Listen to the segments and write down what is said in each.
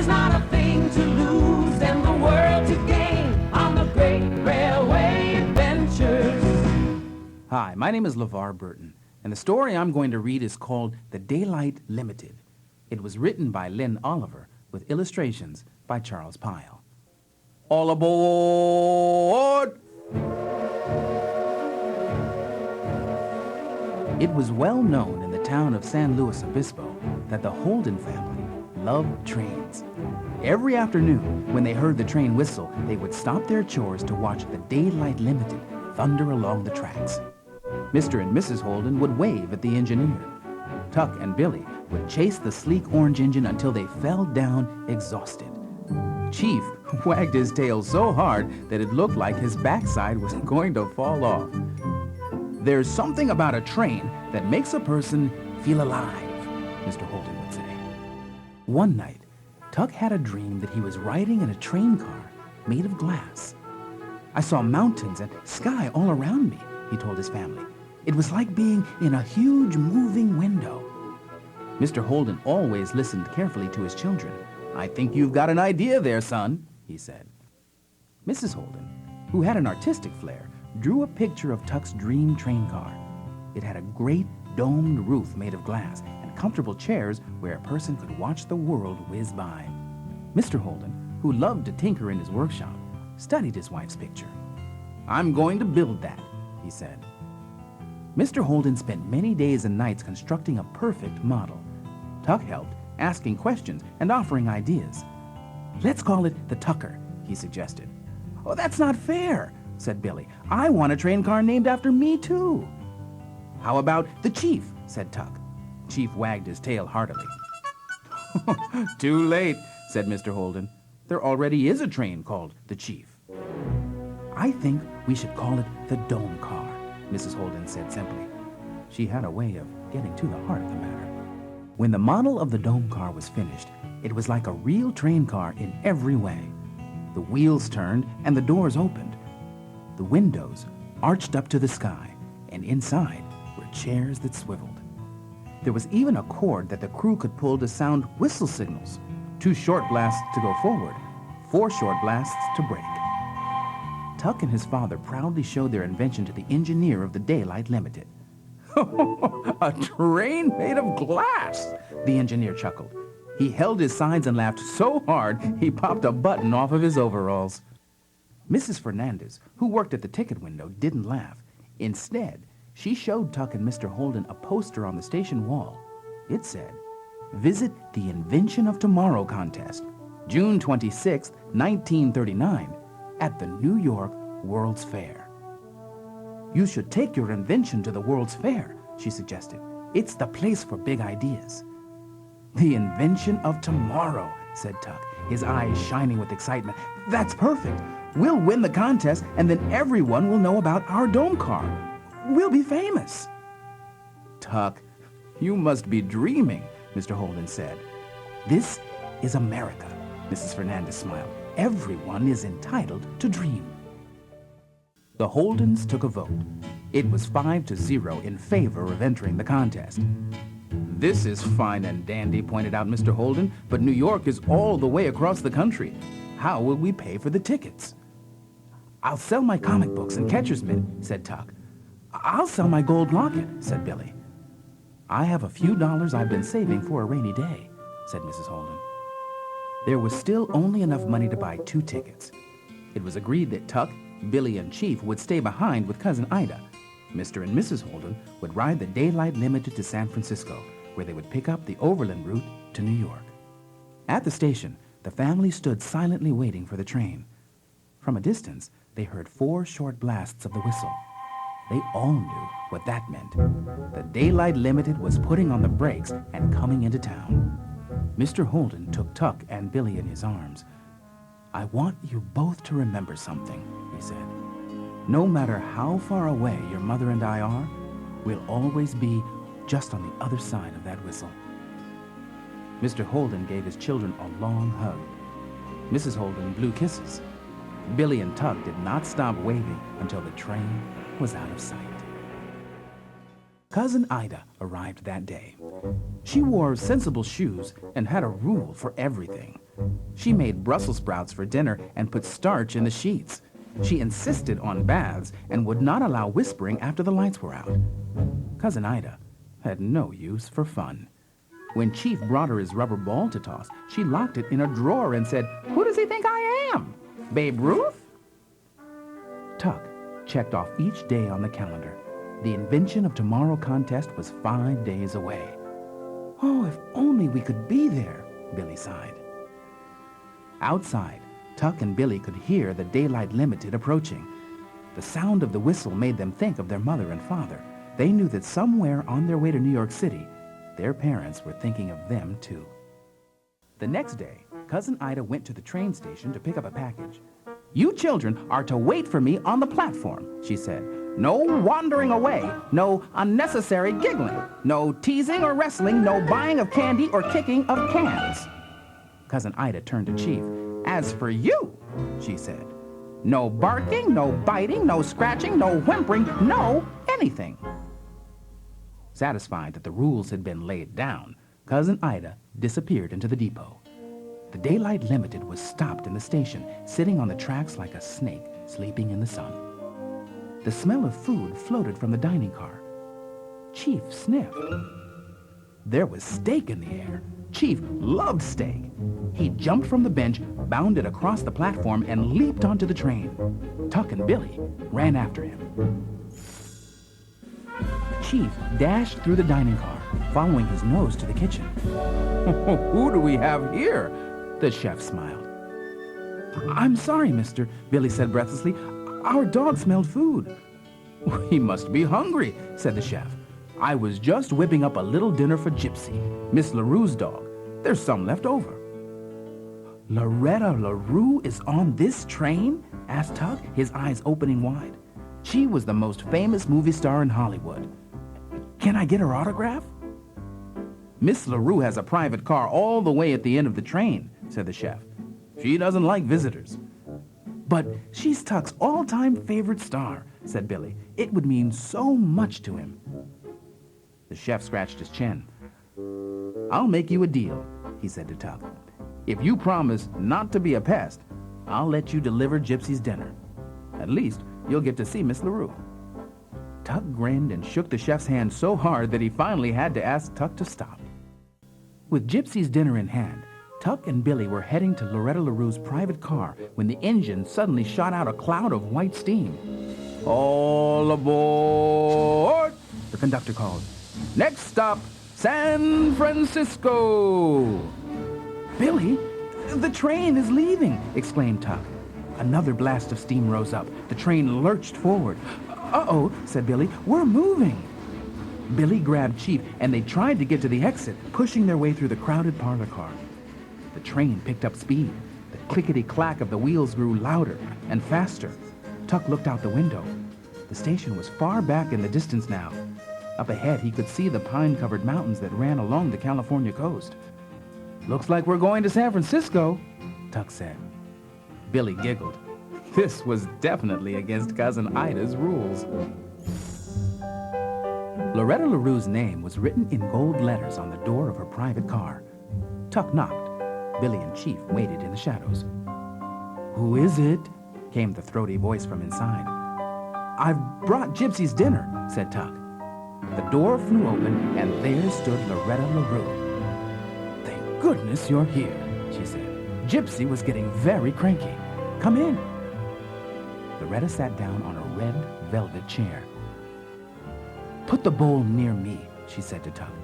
There's not a thing to lose and the world to gain on the great railway adventures. Hi, my name is LeVar Burton, and the story I'm going to read is called The Daylight Limited. It was written by Lynn Oliver with illustrations by Charles Pyle. All aboard! It was well known in the town of San Luis Obispo that the Holden family loved trains. Every afternoon, when they heard the train whistle, they would stop their chores to watch the Daylight Limited thunder along the tracks. Mr. and Mrs. Holden would wave at the engineer. Tuck and Billy would chase the sleek orange engine until they fell down exhausted. Chief wagged his tail so hard that it looked like his backside was going to fall off. There's something about a train that makes a person feel alive, Mr. Holden would say. One night, Tuck had a dream that he was riding in a train car made of glass. I saw mountains and sky all around me, he told his family. It was like being in a huge moving window. Mr. Holden always listened carefully to his children. I think you've got an idea there, son, he said. Mrs. Holden, who had an artistic flair, drew a picture of Tuck's dream train car. It had a great domed roof made of glass and comfortable chairs where a person could watch the world whiz by. Mr. Holden, who loved to tinker in his workshop, studied his wife's picture. I'm going to build that, he said. Mr. Holden spent many days and nights constructing a perfect model. Tuck helped, asking questions and offering ideas. Let's call it the Tucker, he suggested. Oh, that's not fair, said Billy. I want a train car named after me, too. How about the Chief, said Tuck. Chief wagged his tail heartily. Too late, said Mr. Holden. There already is a train called the Chief. I think we should call it the Dome Car, Mrs. Holden said simply. She had a way of getting to the heart of the matter. When the model of the Dome Car was finished, it was like a real train car in every way. The wheels turned and the doors opened. The windows arched up to the sky, and inside were chairs that swiveled. There was even a cord that the crew could pull to sound whistle signals. 2 short blasts to go forward, 4 short blasts to brake. Tuck and his father proudly showed their invention to the engineer of the Daylight Limited. A train made of glass, the engineer chuckled. He held his sides and laughed so hard he popped a button off of his overalls. Mrs. Fernandez, who worked at the ticket window, didn't laugh. Instead, she showed Tuck and Mr. Holden a poster on the station wall. It said, "Visit the Invention of Tomorrow contest, June 26, 1939, at the New York World's Fair." You should take your invention to the World's Fair, she suggested. It's the place for big ideas. The Invention of Tomorrow, said Tuck, his eyes shining with excitement. That's perfect. We'll win the contest, and then everyone will know about our dome car. We'll be famous. Tuck, you must be dreaming, Mr. Holden said. This is America, Mrs. Fernandez smiled. Everyone is entitled to dream. The Holdens took a vote. It was 5-0 in favor of entering the contest. This is fine and dandy, pointed out Mr. Holden, but New York is all the way across the country. How will we pay for the tickets? I'll sell my comic books and catcher's mitt, said Tuck. I'll sell my gold locket, said Billy. I have a few dollars I've been saving for a rainy day, said Mrs. Holden. There was still only enough money to buy 2 tickets. It was agreed that Tuck, Billy, and Chief would stay behind with Cousin Ida. Mr. and Mrs. Holden would ride the Daylight Limited to San Francisco, where they would pick up the overland route to New York. At the station, the family stood silently waiting for the train. From a distance, they heard 4 short blasts of the whistle. They all knew what that meant. The Daylight Limited was putting on the brakes and coming into town. Mr. Holden took Tuck and Billy in his arms. I want you both to remember something, he said. No matter how far away your mother and I are, we'll always be just on the other side of that whistle. Mr. Holden gave his children a long hug. Mrs. Holden blew kisses. Billy and Tuck did not stop waving until the train was out of sight. Cousin Ida arrived that day. She wore sensible shoes and had a rule for everything. She made Brussels sprouts for dinner and put starch in the sheets. She insisted on baths and would not allow whispering after the lights were out. Cousin Ida had no use for fun. When Chief brought her his rubber ball to toss, she locked it in a drawer and said, "Who does he think I am? Babe Ruth?" Tuck checked off each day on the calendar. The Invention of Tomorrow contest was 5 days away. "Oh, if only we could be there," Billy sighed. Outside, Tuck and Billy could hear the Daylight Limited approaching. The sound of the whistle made them think of their mother and father. They knew that somewhere on their way to New York City, their parents were thinking of them too. The next day, Cousin Ida went to the train station to pick up a package. "You children are to wait for me on the platform," she said. "No wandering away, no unnecessary giggling, no teasing or wrestling, no buying of candy or kicking of cans." Cousin Ida turned to Chief. "As for you," she said, "no barking, no biting, no scratching, no whimpering, no anything." Satisfied that the rules had been laid down, Cousin Ida disappeared into the depot. The Daylight Limited was stopped in the station, sitting on the tracks like a snake sleeping in the sun. The smell of food floated from the dining car. Chief sniffed. There was steak in the air. Chief loved steak. He jumped from the bench, bounded across the platform, and leaped onto the train. Tuck and Billy ran after him. Chief dashed through the dining car, following his nose to the kitchen. "Who do we have here?" the chef smiled. "I'm sorry, mister," Billy said breathlessly. "Our dog smelled food." "He must be hungry," said the chef. "I was just whipping up a little dinner for Gypsy, Miss LaRue's dog. There's some left over." "Loretta LaRue is on this train?" asked Tuck, his eyes opening wide. "She was the most famous movie star in Hollywood. Can I get her autograph?" "Miss LaRue has a private car all the way at the end of the train," said the chef. "She doesn't like visitors." "But she's Tuck's all-time favorite star," said Billy. "It would mean so much to him." The chef scratched his chin. "I'll make you a deal," he said to Tuck. "If you promise not to be a pest, I'll let you deliver Gypsy's dinner. At least you'll get to see Miss LaRue." Tuck grinned and shook the chef's hand so hard that he finally had to ask Tuck to stop. With Gypsy's dinner in hand, Tuck and Billy were heading to Loretta LaRue's private car when the engine suddenly shot out a cloud of white steam. "All aboard!" the conductor called. "Next stop, San Francisco!" "Billy, the train is leaving!" exclaimed Tuck. Another blast of steam rose up. The train lurched forward. "Uh-oh," said Billy. "We're moving." Billy grabbed Chief, and they tried to get to the exit, pushing their way through the crowded parlor car. The train picked up speed. The clickety-clack of the wheels grew louder and faster. Tuck looked out the window. The station was far back in the distance now. Up ahead, he could see the pine-covered mountains that ran along the California coast. "Looks like we're going to San Francisco," Tuck said. Billy giggled. This was definitely against Cousin Ida's rules. Loretta LaRue's name was written in gold letters on the door of her private car. Tuck knocked. Billy and Chief waited in the shadows. "Who is it?" came the throaty voice from inside. "I've brought Gypsy's dinner," said Tuck. The door flew open, and there stood Loretta LaRue. "Thank goodness you're here," she said. "Gypsy was getting very cranky. Come in." Loretta sat down on a red velvet chair. "Put the bowl near me," she said to Tuck.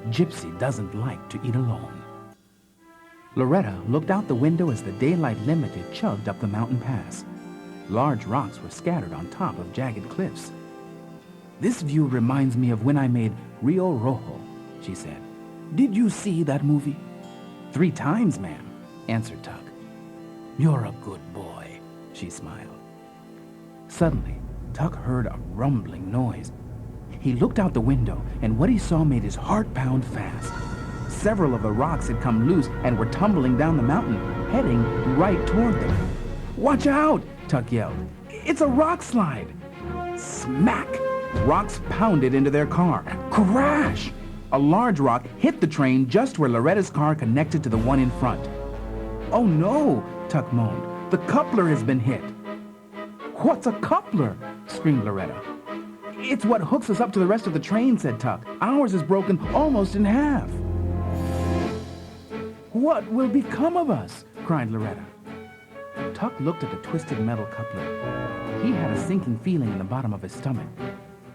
"Gypsy doesn't like to eat alone." Loretta looked out the window as the Daylight Limited chugged up the mountain pass. Large rocks were scattered on top of jagged cliffs. "This view reminds me of when I made Rio Rojo," she said. "Did you see that movie?" "3 times, ma'am," answered Tuck. "You're a good boy," she smiled. Suddenly, Tuck heard a rumbling noise. He looked out the window, and what he saw made his heart pound fast. Several of the rocks had come loose and were tumbling down the mountain, heading right toward them. "Watch out!" Tuck yelled. "It's a rock slide!" Smack! Rocks pounded into their car. Crash! A large rock hit the train just where Loretta's car connected to the one in front. "Oh no," Tuck moaned. "The coupler has been hit." "What's a coupler?" screamed Loretta. "It's what hooks us up to the rest of the train," said Tuck. "Ours is broken almost in half." "What will become of us?" cried Loretta. Tuck looked at the twisted metal coupler. He had a sinking feeling in the bottom of his stomach.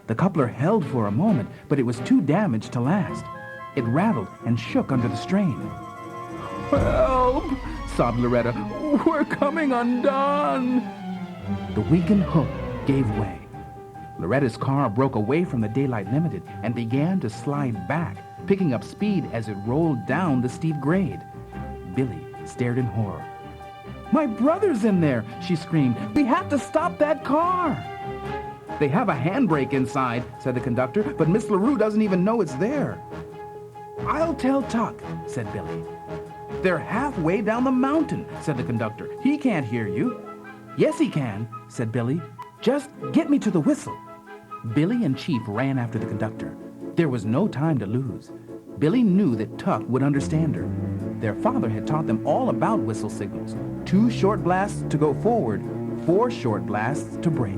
The coupler held for a moment, but it was too damaged to last. It rattled and shook under the strain. "Help!" sobbed Loretta. "We're coming undone!" The weakened hook gave way. Loretta's car broke away from the Daylight Limited and began to slide back, picking up speed as it rolled down the steep grade. Billy stared in horror. "My brother's in there!" she screamed. "We have to stop that car!" "They have a handbrake inside," said the conductor, "but Miss LaRue doesn't even know it's there." "I'll tell Tuck," said Billy. "They're halfway down the mountain," said the conductor. "He can't hear you." "Yes, he can," said Billy. "Just get me to the whistle." Billy and Chief ran after the conductor. There was no time to lose. Billy knew that Tuck would understand her. Their father had taught them all about whistle signals. 2 short blasts to go forward, 4 short blasts to brake.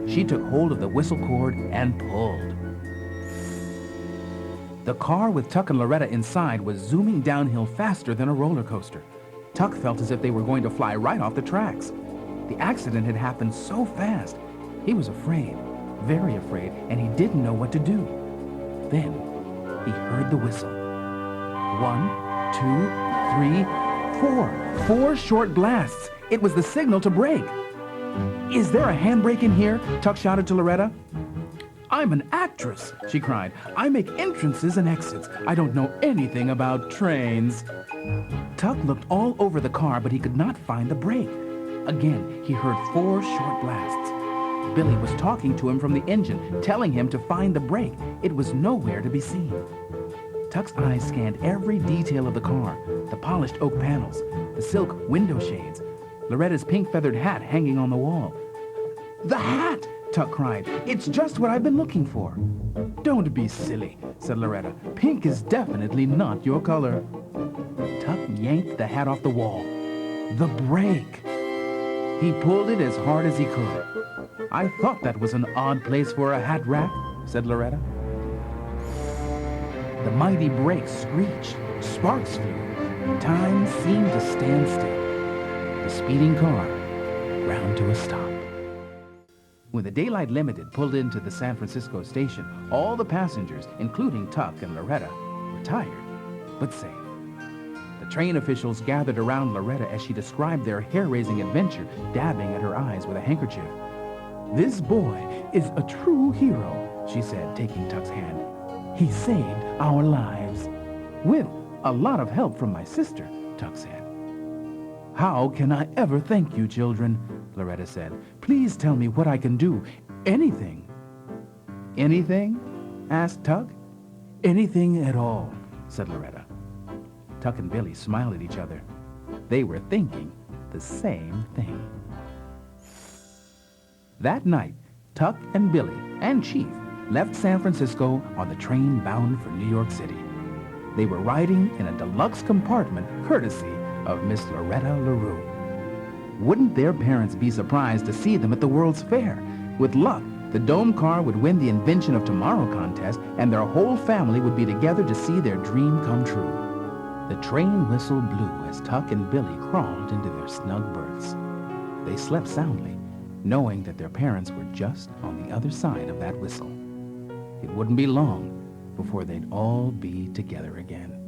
She took hold of the whistle cord and pulled. The car with Tuck and Loretta inside was zooming downhill faster than a roller coaster. Tuck felt as if they were going to fly right off the tracks. The accident had happened so fast. He was afraid, very afraid, and he didn't know what to do. Then he heard the whistle. 1, 2, 3, 4. 4 short blasts. It was the signal to brake. "Is there a handbrake in here?" Tuck shouted to Loretta. "I'm an actress," she cried. "I make entrances and exits. I don't know anything about trains." Tuck looked all over the car, but he could not find the brake. Again, he heard 4 short blasts. Billy was talking to him from the engine, telling him to find the brake. It was nowhere to be seen. Tuck's eyes scanned every detail of the car, the polished oak panels, the silk window shades, Loretta's pink feathered hat hanging on the wall. "The hat!" Tuck cried. "It's just what I've been looking for." "Don't be silly," said Loretta. "Pink is definitely not your color." Tuck yanked the hat off the wall. The brake! He pulled it as hard as he could. "I thought that was an odd place for a hat rack," said Loretta. The mighty brake screeched. Sparks flew. Time seemed to stand still. The speeding car ground to a stop. When the Daylight Limited pulled into the San Francisco station, all the passengers, including Tuck and Loretta, were tired, but safe. The train officials gathered around Loretta as she described their hair-raising adventure, dabbing at her eyes with a handkerchief. "This boy is a true hero," she said, taking Tuck's hand. "He saved our lives." "With a lot of help from my sister," Tuck said. "How can I ever thank you, children?" Loretta said. "Please tell me what I can do. Anything." "Anything?" asked Tuck. "Anything at all," said Loretta. Tuck and Billy smiled at each other. They were thinking the same thing. That night, Tuck and Billy and Chief left San Francisco on the train bound for New York City. They were riding in a deluxe compartment courtesy of Miss Loretta LaRue. Wouldn't their parents be surprised to see them at the World's Fair? With luck, the Dome car would win the Invention of Tomorrow contest, and their whole family would be together to see their dream come true. The train whistle blew as Tuck and Billy crawled into their snug berths. They slept soundly, knowing that their parents were just on the other side of that whistle. It wouldn't be long before they'd all be together again.